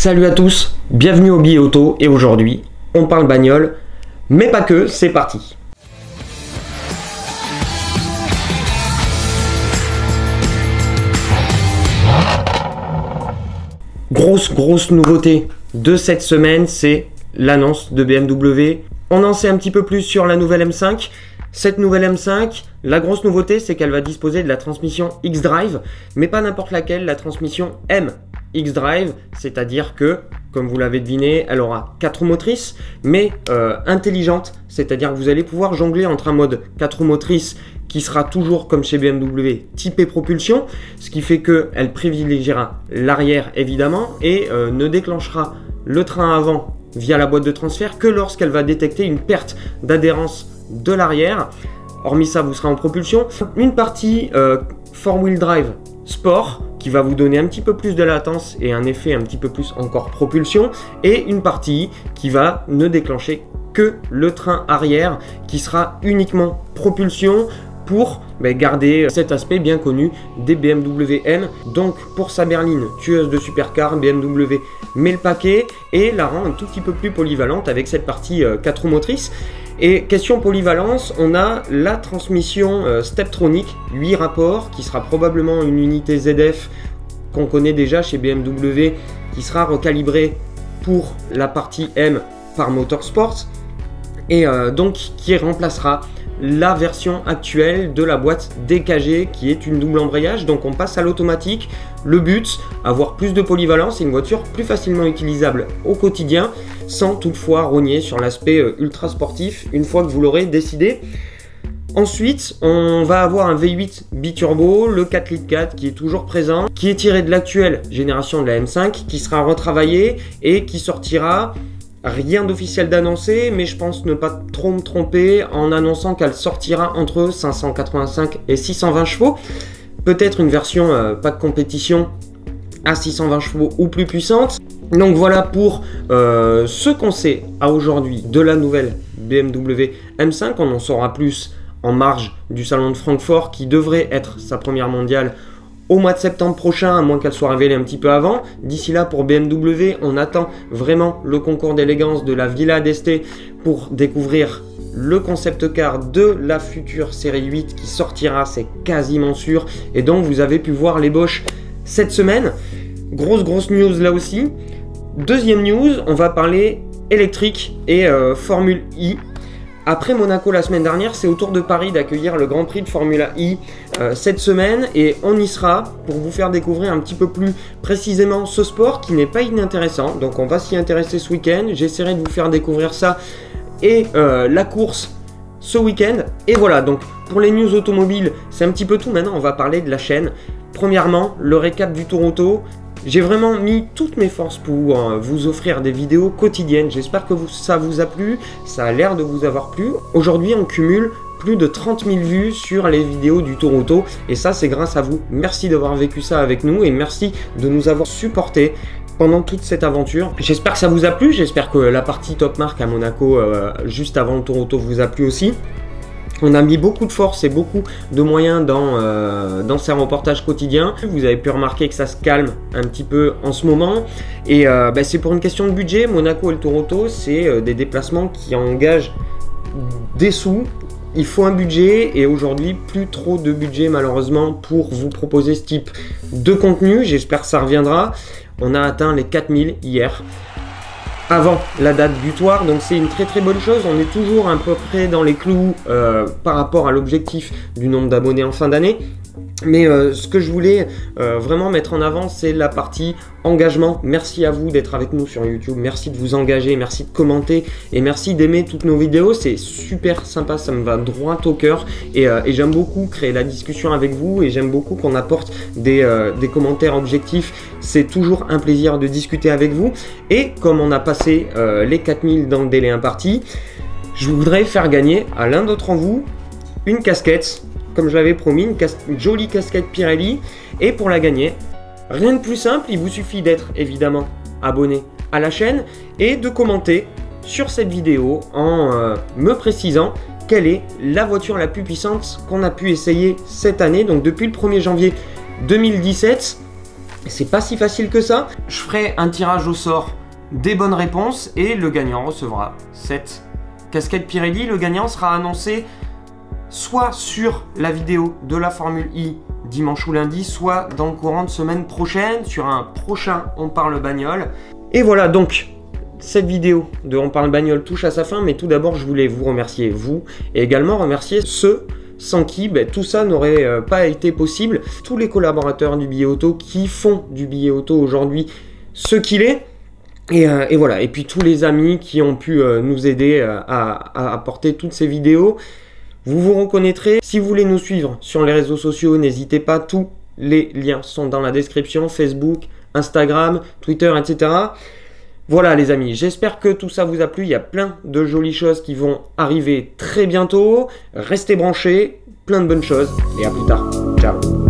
Salut à tous, bienvenue au Billet Auto et aujourd'hui on parle bagnole, mais pas que, c'est parti. Grosse nouveauté de cette semaine, c'est l'annonce de BMW. On en sait un petit peu plus sur la nouvelle M5. Cette nouvelle M5, la grosse nouveauté, c'est qu'elle va disposer de la transmission X-Drive, mais pas n'importe laquelle, la transmission M X-Drive, c'est-à-dire que, comme vous l'avez deviné, elle aura 4 roues motrices, mais intelligente, c'est-à-dire que vous allez pouvoir jongler entre un mode 4 roues motrices qui sera toujours, comme chez BMW, typé propulsion, ce qui fait qu'elle privilégiera l'arrière évidemment et ne déclenchera le train avant via la boîte de transfert que lorsqu'elle va détecter une perte d'adhérence de l'arrière. Hormis ça, vous serez en propulsion. Une partie 4-wheel drive sport qui va vous donner un petit peu plus de latence et un effet un petit peu plus encore propulsion, et une partie qui va ne déclencher que le train arrière qui sera uniquement propulsion pour garder cet aspect bien connu des BMW M. Donc pour sa berline tueuse de supercar, BMW met le paquet et la rend un tout petit peu plus polyvalente avec cette partie 4 roues motrices. Et question polyvalence, on a la transmission Steptronic 8 rapports qui sera probablement une unité ZF qu'on connaît déjà chez BMW, qui sera recalibrée pour la partie M par Motorsport et donc qui remplacera la version actuelle de la boîte DKG qui est une double embrayage. Donc on passe à l'automatique. Le but, avoir plus de polyvalence et une voiture plus facilement utilisable au quotidien sans toutefois rogner sur l'aspect ultra sportif une fois que vous l'aurez décidé. Ensuite, on va avoir un V8 biturbo, le 4 litres 4 qui est toujours présent, qui est tiré de l'actuelle génération de la M5, qui sera retravaillé et qui sortira. Rien d'officiel d'annoncé, mais je pense ne pas trop me tromper en annonçant qu'elle sortira entre 585 et 620 chevaux. Peut-être une version pas de compétition à 620 chevaux ou plus puissante. Donc voilà pour ce qu'on sait à aujourd'hui de la nouvelle BMW M5. On en saura plus en marge du salon de Francfort qui devrait être sa première mondiale au mois de septembre prochain, à moins qu'elle soit révélée un petit peu avant. D'ici là, pour BMW, on attend vraiment le concours d'élégance de la Villa d'Este pour découvrir le concept car de la future série 8 qui sortira, c'est quasiment sûr. Et donc, vous avez pu voir les Bosch cette semaine. Grosse news là aussi. Deuxième news, on va parler électrique et Formule I. Après Monaco la semaine dernière, c'est au tour de Paris d'accueillir le Grand Prix de Formula I cette semaine et on y sera pour vous faire découvrir un petit peu plus précisément ce sport qui n'est pas inintéressant. Donc on va s'y intéresser ce week-end, j'essaierai de vous faire découvrir ça et la course ce week-end. Et voilà, donc pour les news automobiles, c'est un petit peu tout. Maintenant on va parler de la chaîne. Premièrement, le récap du Tour Auto. J'ai vraiment mis toutes mes forces pour vous offrir des vidéos quotidiennes. J'espère que ça vous a plu, ça a l'air de vous avoir plu. Aujourd'hui, on cumule plus de 30 000 vues sur les vidéos du Tour Auto et ça, c'est grâce à vous. Merci d'avoir vécu ça avec nous et merci de nous avoir supportés pendant toute cette aventure. J'espère que ça vous a plu, j'espère que la partie Top Marque à Monaco juste avant le Tour Auto vous a plu aussi. On a mis beaucoup de force et beaucoup de moyens dans ces reportages quotidiens. Vous avez pu remarquer que ça se calme un petit peu en ce moment. Et c'est pour une question de budget. Monaco et le Tour Auto, c'est des déplacements qui engagent des sous. Il faut un budget et aujourd'hui, plus trop de budget malheureusement pour vous proposer ce type de contenu. J'espère que ça reviendra. On a atteint les 4000 hier, avant la date butoir, donc c'est une très bonne chose. On est toujours à peu près dans les clous par rapport à l'objectif du nombre d'abonnés en fin d'année. Mais ce que je voulais vraiment mettre en avant, c'est la partie engagement. Merci à vous d'être avec nous sur YouTube, merci de vous engager, merci de commenter et merci d'aimer toutes nos vidéos. C'est super sympa, ça me va droit au cœur et j'aime beaucoup créer la discussion avec vous et j'aime beaucoup qu'on apporte des commentaires objectifs. C'est toujours un plaisir de discuter avec vous et comme on a passé les 4000 dans le délai imparti, je voudrais faire gagner à l'un d'entre vous une casquette. Comme je l'avais promis, une jolie casquette Pirelli. Et pour la gagner, rien de plus simple, il vous suffit d'être évidemment abonné à la chaîne et de commenter sur cette vidéo en me précisant quelle est la voiture la plus puissante qu'on a pu essayer cette année. Donc depuis le 1er janvier 2017, C'est pas si facile que ça. Je ferai un tirage au sort des bonnes réponses et le gagnant recevra cette casquette Pirelli. Le gagnant sera annoncé soit sur la vidéo de la Formule I dimanche ou lundi, soit dans le courant de semaine prochaine sur un prochain On Parle Bagnole. Et voilà, donc cette vidéo de On Parle Bagnole touche à sa fin, mais tout d'abord je voulais vous remercier, vous, et également remercier ceux sans qui tout ça n'aurait pas été possible. Tous les collaborateurs du billet auto qui font du billet auto aujourd'hui ce qu'il est. Et voilà, et puis tous les amis qui ont pu nous aider à apporter toutes ces vidéos. Vous vous reconnaîtrez. Si vous voulez nous suivre sur les réseaux sociaux, n'hésitez pas, tous les liens sont dans la description, Facebook, Instagram, Twitter, etc. Voilà les amis, j'espère que tout ça vous a plu. Il y a plein de jolies choses qui vont arriver très bientôt. Restez branchés, plein de bonnes choses et à plus tard. Ciao.